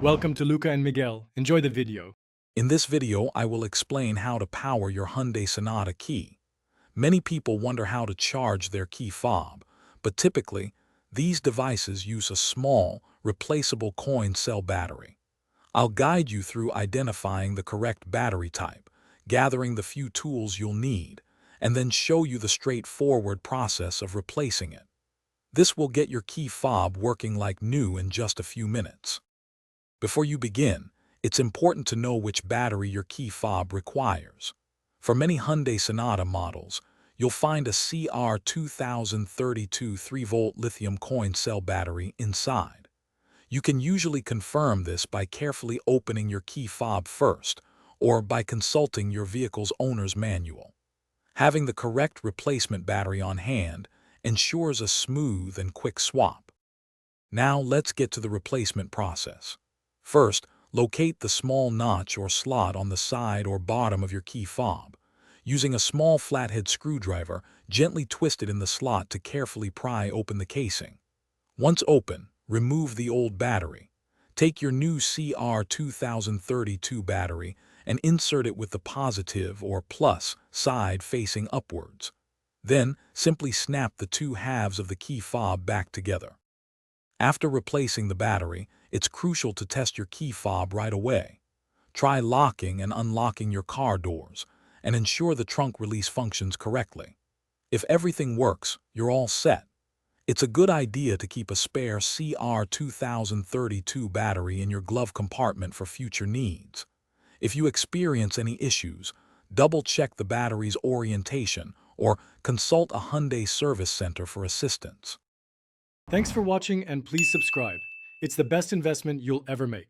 Welcome to Luca and Miguel. Enjoy the video. In this video, I will explain how to power your Hyundai Sonata key. Many people wonder how to charge their key fob, but typically, these devices use a small, replaceable coin cell battery. I'll guide you through identifying the correct battery type, gathering the few tools you'll need, and then show you the straightforward process of replacing it. This will get your key fob working like new in just a few minutes. Before you begin, it's important to know which battery your key fob requires. For many Hyundai Sonata models, you'll find a CR2032 3-volt lithium coin cell battery inside. You can usually confirm this by carefully opening your key fob first, or by consulting your vehicle's owner's manual. Having the correct replacement battery on hand ensures a smooth and quick swap. Now let's get to the replacement process. First, locate the small notch or slot on the side or bottom of your key fob. Using a small flathead screwdriver, gently twist it in the slot to carefully pry open the casing. Once open, remove the old battery. Take your new CR2032 battery and insert it with the positive or plus side facing upwards. Then, simply snap the two halves of the key fob back together. After replacing the battery, it's crucial to test your key fob right away. Try locking and unlocking your car doors, and ensure the trunk release functions correctly. If everything works, you're all set. It's a good idea to keep a spare CR2032 battery in your glove compartment for future needs. If you experience any issues, double-check the battery's orientation or consult a Hyundai service center for assistance. Thanks for watching and please subscribe. It's the best investment you'll ever make.